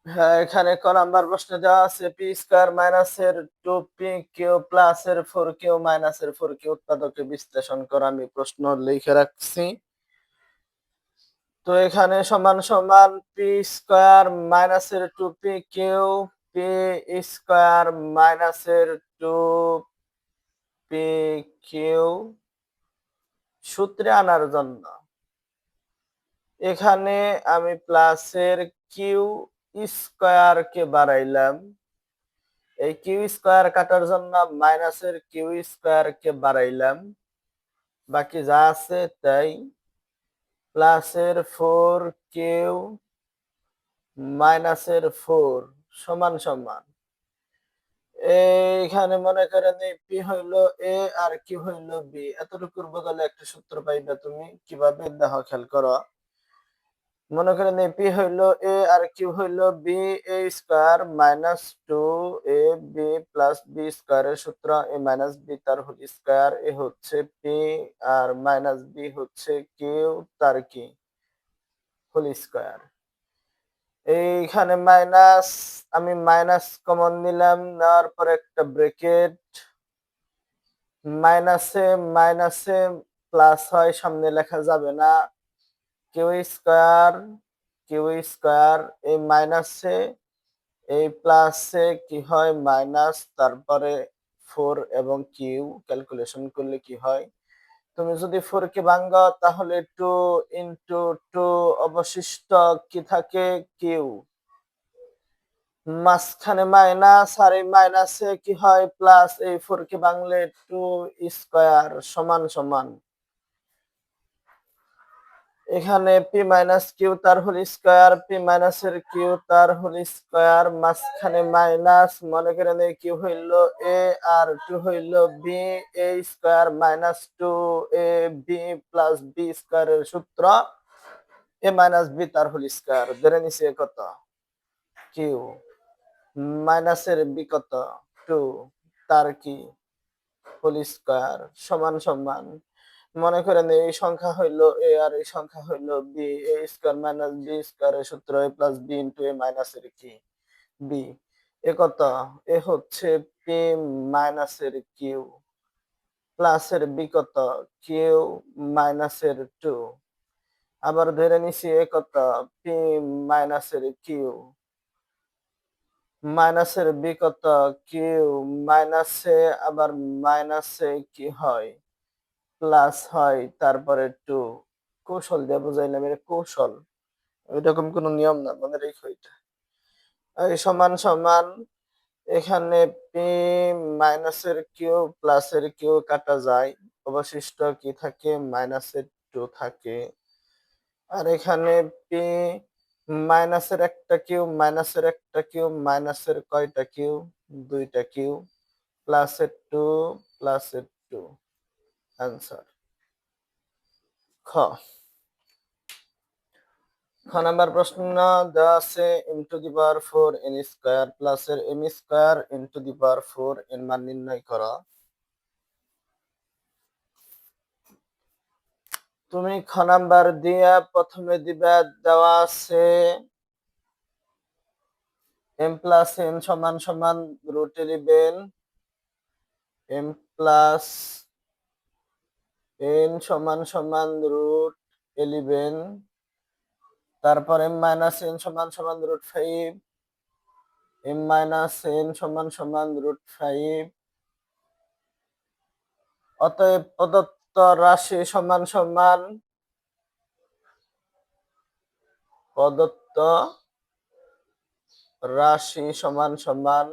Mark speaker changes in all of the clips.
Speaker 1: হ্যাঁ, এখানে ক নাম্বার প্রশ্নে দেওয়া আছে পি স্কয়ার মাইনাসের 2পি কিউ প্লাসের 4কিউ মাইনাসের 4কিউ উৎপাদকে বিশ্লেষণ করা। আমি প্রশ্ন লিখে রাখছি। তো এখানে সমান সমান পি স্কয়ার মাইনাসের 2পি কিউ পি স্কয়ার মাইনাসের 2পি কিউ সূত্রে আনার জন্য এখানে আমি প্লাসের কিউ স্কয়ার কে বাড়াইলাম। এই কিউ স্কয়ার কাটার জন্য মাইনাসের কিউ স্কয়ার কে বাড়াইলাম, বাকি যা আছে তাই। প্লাসের 4কিউ মাইনাসের 4 সমান সমান এইখানে মনে করেন এই পি হইল এ আর কিউ হইল বি। এতটুকুর বদলে একটা সূত্র পাইবা তুমি। কিভাবে দেখো, খেয়াল করো। মনে করেন এই পি হইল এ আর কিউ হইল b, a square minus 2ab plus b স্কয়ারের সূত্র এ মাইনাস বি তার হোল স্কয়ার। এ হচ্ছে পি আর মাইনাস বি হচ্ছে কিউ তার কি হোল স্কয়ার। এইখানে মাইনাস, আমি মাইনাস কমন নিলাম, নেওয়ার পর একটা ব্রেকেট। মাইনাসে মাইনাসে প্লাস হয়, সামনে লেখা যাবে না। কিউ স্কয়ার কিউ স্কয়ার, এই মাইনাসে এই প্লাসে কি হয় মাইনাস, তারপরে 4 এবং কিউ ক্যালকুলেশন করলে কি হয়, তুমি যদি 4 কে ভাঙো তাহলে 2 ইনটু 2 অবশিষ্ট কি থাকে কিউ, মাঝখানে মাইনাস আর এই মাইনাসে কি হয় প্লাস। এই 4 কে ভাঙলে 2 স্কয়ার সমান সমান এখানে পি মাইনাস কিউ তার হোল স্কয়ার, পি মাইনাসের কিউ তার হোল স্কয়ার, মাঝখানে মাইনাস। মনে করেন এই কিউ হইল এ আর 2 হইল b, a square minus 2ab plus b স্কয়ারের সূত্র এ মাইনাস বি তার হোল স্কয়ার। ধরে নিছি কত কিউ, মাইনাসের বি কত 2 তার কি হোল স্কয়ার সমান সমান। মনে করেন এই সংখ্যা হইলো এ আর এই সংখ্যা হইলো B, a square minus B স্কয়ারের সূত্র এ প্লাস বি ইনটু এ মাইনাসের কি বি। এ কত, এ হচ্ছে পি মাইনাসের কিউ প্লাসের বি কত কিউ মাইনাসের 2। আবার ধরে নিছি এ কত পি মাইনাসের কিউ মাইনাসের বি কত কিউ মাইনাসে, আবার মাইনাসে কি হয় প্লাস হয়, তারপরে 2। কৌশল দিয়ে বুঝাইলাম, এটা কৌশল, এরকম কোনো নিয়ম না, মনে রেখো এটা। এই সমান সমান এখানে পি মাইনাসের কিউ প্লাসের কিউ কাটা যায়, অবশিষ্ট কি থাকে মাইনাসের 2 থাকে। আর এখানে পি মাইনাসের একটা কিউ মাইনাসের একটা কিউ মাইনাসের কয়টা কিউ, দুইটা কিউ, প্লাসের 2 প্লাসের 2 आंसर। খ নাম্বার প্রশ্ন দেওয়া আছে m to the power 4 n square প্লাসের m square into the power 4 এর মান নির্ণয় করো। তুমি খ নাম্বার দিয়া প্রথমে দিবা, দেওয়া আছে m প্লাস n সমান সমান রুট 11, m প্লাস n সমান সমান রুট 11, তারপর m মাইনাস n সমান সমান রুট 5, m মাইনাস n সমান সমান রুট 5। অতএব প্রদত্ত রাশি সমান সমান প্রদত্ত রাশি সমান সমান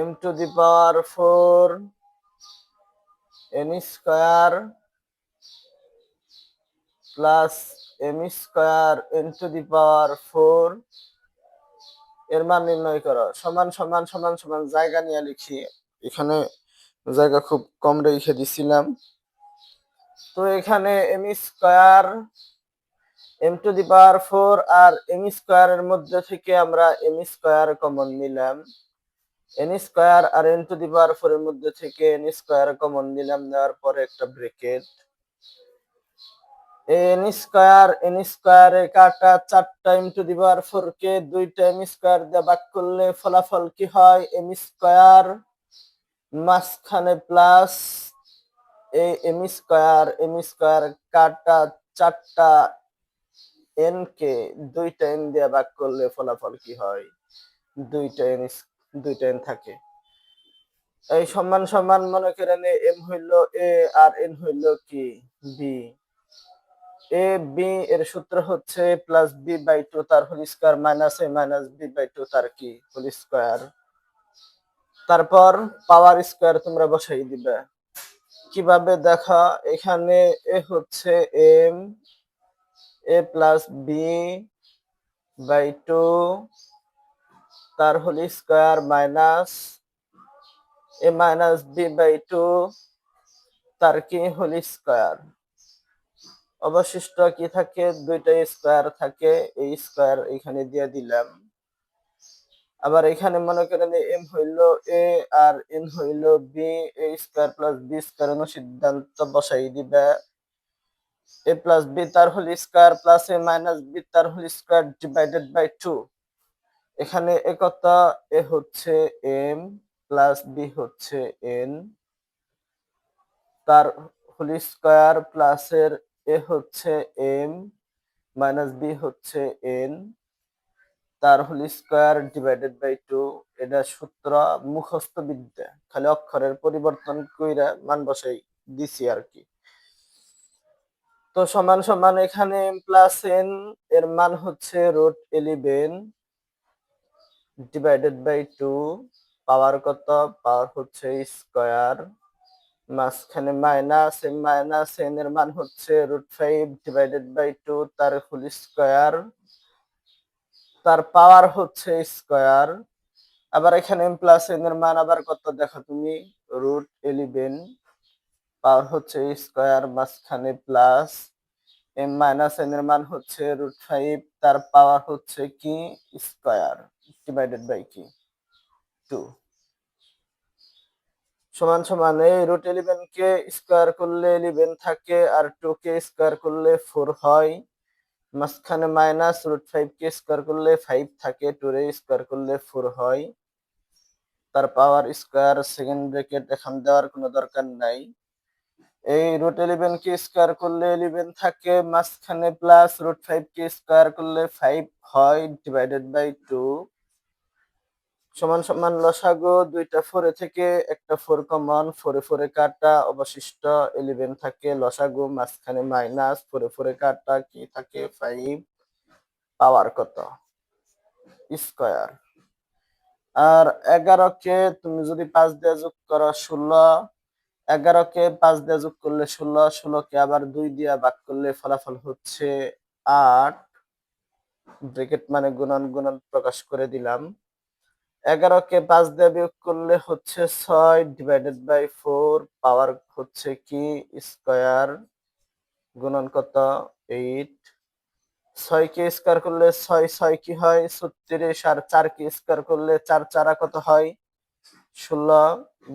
Speaker 1: m to the power 4 n square plus m square into the power 4 এর মান নির্ণয় করো। সমান সমান সমান সমান জায়গা নিয়ে লিখি, এখানে জায়গা খুব কম রেখে দিছিলাম। তো এখানে m square m to the power 4 আর m স্কয়ার এর মধ্যে থেকে আমরা m স্কয়ার কমন নিলাম, n স্কয়ার আর n টু দি পাওয়ার 4 এর মধ্যে থেকে n স্কয়ার কমন নিলাম, নেওয়ার পরে একটা ব্র্যাকেট। এন স্কয়ারে কাটা 4টা ইনটু দি পাওয়ার 4 কে 2টা এম স্কয়ার দিয়ে ভাগ করলে ফলাফল কি হয়? এম স্কয়ার মাঝখানে প্লাস এম স্কয়ার কাটা 4টা এন কে 2টা এন দিয়ে ভাগ করলে ফলাফল কি হয়? 2টা এন থাকে। এই সমান সমান মনে করেন এম হইল এ আর এন হইল কি বি। এ বি এর সূত্র হচ্ছে প্লাস বি বাই টু তার whole square minus A minus B by two তার কি হোল স্কয়ার। তারপর পাওয়ার স্কয়ার তোমরা বসাই দিবে। কিভাবে দেখা? এখানে এ হচ্ছে m a plus B by two তার whole square minus A minus B by two তার কি হোল স্কয়ার। অবশিষ্ট কি থাকে? 2টা স্কয়ার থাকে, এই স্কয়ার এখানে দিয়ে দিলাম। আবার এখানে মনে করেন এম হইল এ আর এন হইল b, a square plus B square সিদ্ধান্ত বসাই দিবে। এ প্লাস বি তার হোল স্কয়ার প্লাস এ মাইনাস বি তার হোল স্কয়ার ডিভাইডেড বাই 2। এখানে একতা এ হচ্ছে এম প্লাস বি হচ্ছে এন তার হোল স্কয়ার প্লাস এর এ হচ্ছে এম মাইনাস বি হচ্ছে এন তার হোল স্কয়ার ডিভাইডেড বাই 2। এটা সূত্র মুখস্থ বিদ্যা, খালি অক্ষরের পরিবর্তন কইরা মান বসাই দিছি আর কি। তো সমান সমান এখানে এম প্লাস এন এর মান হচ্ছে √11 ডিভাইডেড বাই 2। পাওয়ার কত? পাওয়ার হচ্ছে স্কয়ার, মাঝখানে মাইনাস এন এর মান হচ্ছে √5 ডিভাইডেড বাই 2 তার হোল স্কয়ার, তার পাওয়ার হচ্ছে স্কয়ার। আবার এখানে এম প্লাস এন এর মান আবার কত দেখো তুমি? √11 পাওয়ার হচ্ছে স্কয়ার, মাঝখানে প্লাস এম মাইনাস এন এর মান হচ্ছে √5 তার পাওয়ার হচ্ছে কি স্কয়ার ডিভাইডেড বাই কি 2 সমান সমান এই √11 কে স্কয়ার করলে 11 থাকে আর 2 কে স্কয়ার করলে 4 হয়, মাঝখানে মাইনাস √5 কে স্কয়ার করলে 5 থাকে, 2 রে স্কয়ার করলে 4 হয়, তার পাওয়ার স্কয়ার সেকেন্ড ব্র্যাকেট এখন দেওয়ার কোনো দরকার নাই। এই √11 কে স্কয়ার করলে 11 থাকে, মাঝখানে প্লাস √5 কে স্কয়ার করলে 5 হয় ডিভাইডেড বাই 2 সমান সমান লসাগু 2টা 4 থেকে একটা 4 কমন, 4 এ 4 এ কাটা অবশিষ্ট 11 থাকে, লসাগু মাঝখানে মাইনাস 4 এ 4 এ কাটা কি থাকে 5, পাওয়ার কত স্কয়ার। আর 11 কে তুমি যদি 5 দিয়ে যোগ করো 16, 11 কে 5 দিয়ে যোগ করলে 16, 16 কে আবার 2 দিয়ে ভাগ করলে ফলাফল হচ্ছে 8, ব্র্যাকেট মানে গুণন গুণন প্রকাশ করে দিলাম। 11 কে 5 দিয়ে বিয়োগ করলে হচ্ছে 6 ডিভাইডেড বাই 4, পাওয়ার হচ্ছে কি স্কয়ার, গুণন কত 8, 6 কে স্কয়ার করলে 6 6 কি হয় 36, আর 4 কে স্কয়ার করলে 4 4 কত হয় 16,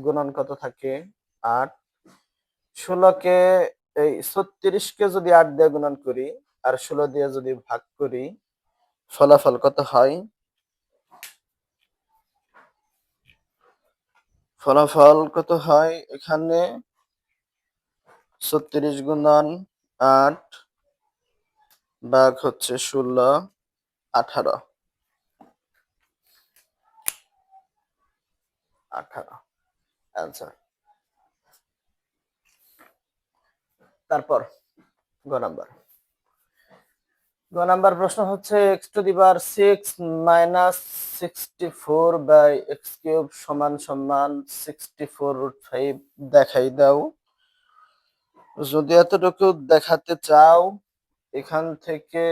Speaker 1: গুণন কত থাকে 8। 16 কে এই 36 কে যদি 8 দিয়ে গুণন করি আর 16 দিয়ে যদি ভাগ করি ফলাফল কত হয়? ফলাফল কত হয় এখানে 36 গুণন 8 ভাগ হচ্ছে 16, 18 অ্যান্সার। তারপর গ নাম্বার প্রশ্ন হচ্ছে x to the power 6 minus 64 by X cube সমান সমান 64√5 দেখাই দাও। যদি এতটুকু দেখাতে চাও এখান থেকে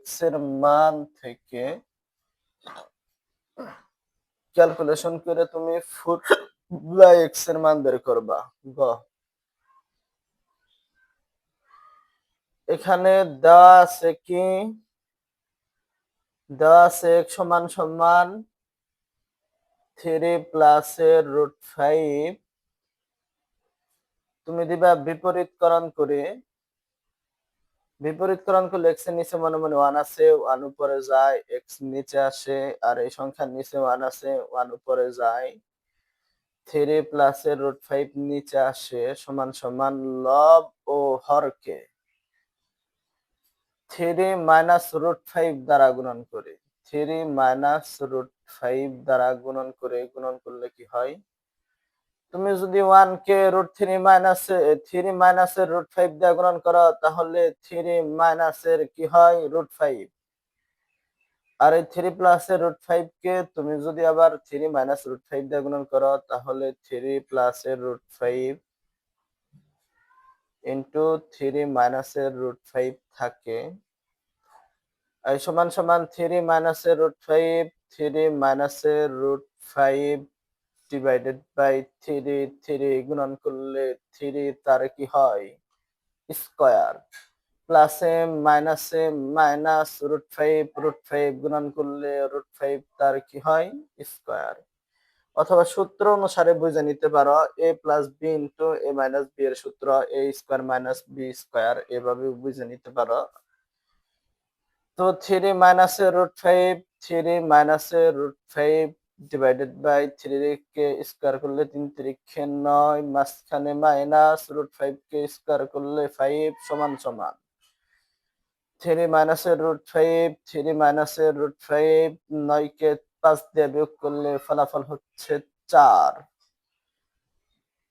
Speaker 1: x এর মান থেকে ক্যালকুলেশন করে তুমি 4 বাই x এর মান বের করবা। গ এখানে দেওয়া আছে কি? দেওয়া আছে x সমান সমান 3 প্লাস এর √5, তুমি দিবা বিপরীতকরণ করে বিপরীতকরণ করলে x এর নিচে মনে মনে 1 আছে, 1 উপরে যায়, x নিচে আসে, আর এই সংখ্যার নিচে 1 আছে, 1 উপরে যায়। 3 প্লাস এর √5 নিচে আসে সমান সমান লব ও হরকে 3 মাইনাস √5 দ্বারা গুণন করে। 3 মাইনাস √5 দ্বারা গুণন করে গুণন করলে কি হয়? তুমি যদি 1 কে √3 মাইনাসের √5 দিয়ে গুণন করো তাহলে 3 মাইনাসের কি হয় √5, আর এই 3 প্লাসের √5 কে তুমি যদি আবার 3 মাইনাস √5 দিয়ে গুণন করো তাহলে 3 প্লাসের √5 ইন্টু 3 মাইনাসের √5 থাকে, এই সমান সমান 3 মাইনাসের √5, 3 মাইনাসের √5 ডিভাইডেড বাই 3, 3 গুণন করলে 3 তার কি হয় স্কয়ার, প্লাসে মাইনাসে মাইনাস √5 গুণন করলে √5 তার কি হয় স্কয়ার। অথবা সূত্র অনুসারে বুঝে নিতে পারো a plus B into a minus B এর সূত্র a square minus B square, এভাবে বুঝে নিতে পারো। তো 3 মাইনাসের √5 ডিভাইডেড বাই 3 কে স্কয়ার করলে 3 3 9, মাঝখানে মাইনাস √5 কে স্কয়ার করলে 5 সমান সমান 3 মাইনাসের √5 9 কে 5 দিয়ে বিয়োগ করলে ফলাফল হচ্ছে 4।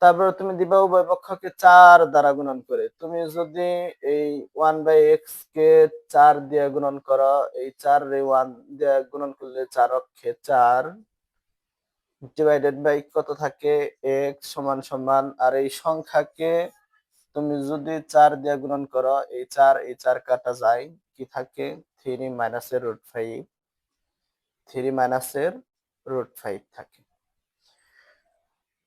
Speaker 1: তারপরে তুমি দিবা উভয় পক্ষকে 4 দ্বারা গুণন করে। তুমি যদি এই 1/x কে 4 দিয়ে গুণন করো, এই 4 রে 1 দিয়ে গুণন করলে 4 অক্ষে 4 ডিভাইডেড বাই কত থাকে x সমান সমান, আর এই সংখ্যাকে তুমি যদি 4 দিয়ে গুণন করো এই 4 কাটা যায়, কি থাকে 3 মাইনাসের √5 থাকে।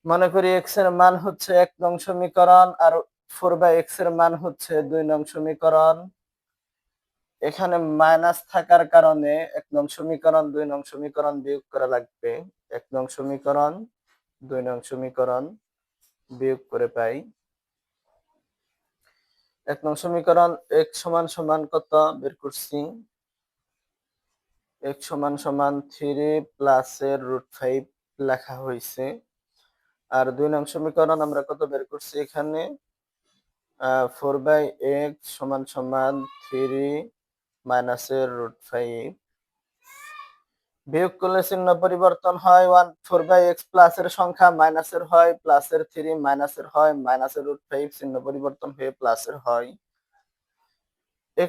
Speaker 1: মনে করি x এর মান হচ্ছে 1 নং সমীকরণ আর 4/x এর মান হচ্ছে 2 নং সমীকরণ। এখানে মাইনাস থাকার কারণে 1 নং সমীকরণ 2 নং সমীকরণ বিয়োগ করা লাগবে। 1 নং সমীকরণ 2 নং সমীকরণ বিয়োগ করে পাই 1 নং সমীকরণ x সমান সমান কত বের করছি, x সমান সমান 3 প্লাস এর √5 লেখা হয়েছে। আর 2 নং সমীকরণ আমরা কত বের করছি এখানে 4/x সমান সমান 3 মাইনাসের √5, বিয়োগ করলে চিহ্ন পরিবর্তন হয় 4/x প্লাসের সংখ্যা মাইনাসের হয়, প্লাসের 3 মাইনাসের হয়, মাইনাসের √5 চিহ্ন পরিবর্তন হয়ে প্লাসের হয়।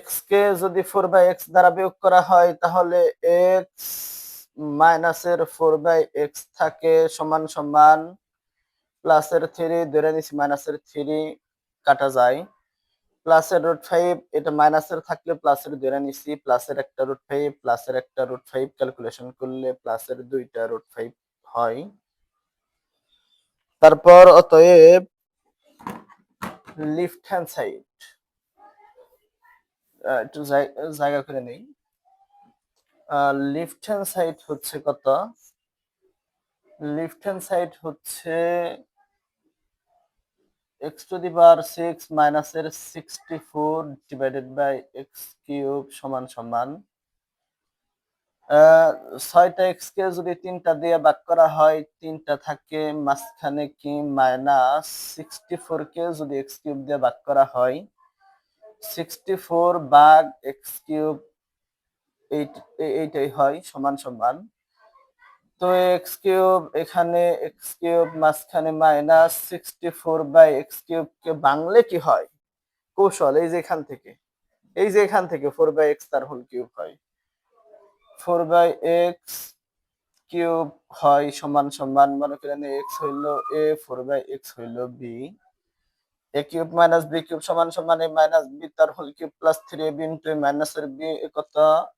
Speaker 1: x কে যদি 4/x দ্বারা বিয়োগ করা হয় তাহলে x মাইনাসের 4/x থাকে সমান সমান প্লাসের 3 ধরে নিছি মাইনাসের 3 কাটা যায়, প্লাসের √5 এটা মাইনাসের থাকলে প্লাসের ধরে নিছি, প্লাসের একটা √5 ক্যালকুলেশন করলে প্লাসের 2টা √5 হয়। তারপর অতএব লেফট হ্যান্ড সাইড একটু জায়গা করে নেই, লেফট হ্যান্ড সাইড হচ্ছে কত, লেফট হ্যান্ড সাইড হচ্ছে x টু দি পাওয়ার 6 মাইনাসের 64 ডিভাইডেড বাই x কিউব সমান সমান 6টা x কে যদি 3টা দিয়ে ভাগ করা হয় 3টা থাকে, মাঝখানে কি মাইনাস 64 কে যদি x কিউব দিয়ে ভাগ করা হয় 64 ভাগ x কিউব এইটাই হয় সমান সমান, তো x কিউব এখানে x কিউব মাঝখানে মাইনাস 64 বাই x কিউব কে ভাঙলে কি হয় কৌশল, এই যে এখান থেকে 4/x তার হোল কিউব হয়, 4/x কিউব হয় সমান সমান মনে করেন x হইল a 4/x হইল b, a cube minus b cube সমান সমান a মাইনাস b তার whole cube plus 3ab into মাইনাসের b কত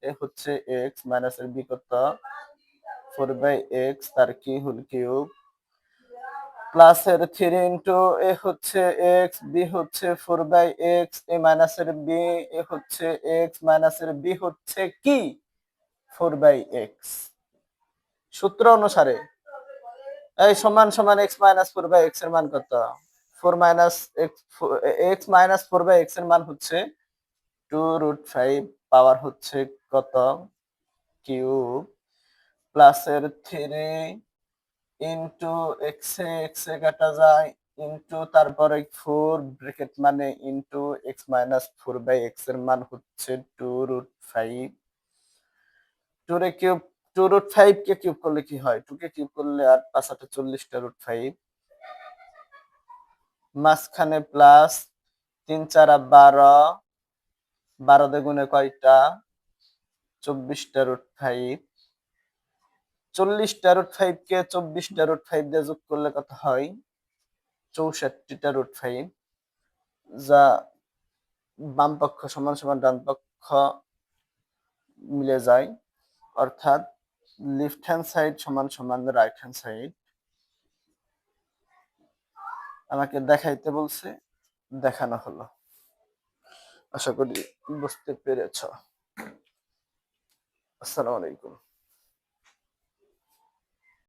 Speaker 1: এ হচ্ছে x মাইনাসের b কত 4/x তার কি হোল কিউব প্লাসের 3 ইনটু a হচ্ছে x b হচ্ছে 4/x a মাইনাসের b এ হচ্ছে x মাইনাসের b হচ্ছে কি 4/x। সূত্র অনুসারে এই সমান সমান x মাইনাস 4/x এর মান কত 4 মাইনাস x মাইনাস 4/x এর মান হচ্ছে 2√5 পাওয়ার হচ্ছে কত কিউব প্লাসের 3 ইন্টু এক্স এ কাটা যায় ইন্টু তারপরে 4 ব্র্যাকেট মানে ইন্টু এক্স মাইনাস 4/x এর মান হচ্ছে 2√5 2 রে কিউব 2√5 কে কিউব করলে কি হয় 2 কে কিউব করলে আর 5 40টা √5 মাঝখানে প্লাস 3 4 12 12 দ্বিগুণে কয়টা 24টা √5 40টা √5 কে 24টা √5 দিয়ে যোগ করলে কত হয় 64টা √5 যা বাম পক্ষ সমান সমান ডান পক্ষ মিলে যায় অর্থাৎ লেফট হ্যান্ড সাইড সমান সমান রাইট হ্যান্ড সাইড আমাকে দেখাইতে বলছে দেখানো হলো আশা করি বুঝতে পেরেছ আসসালামু আলাইকুম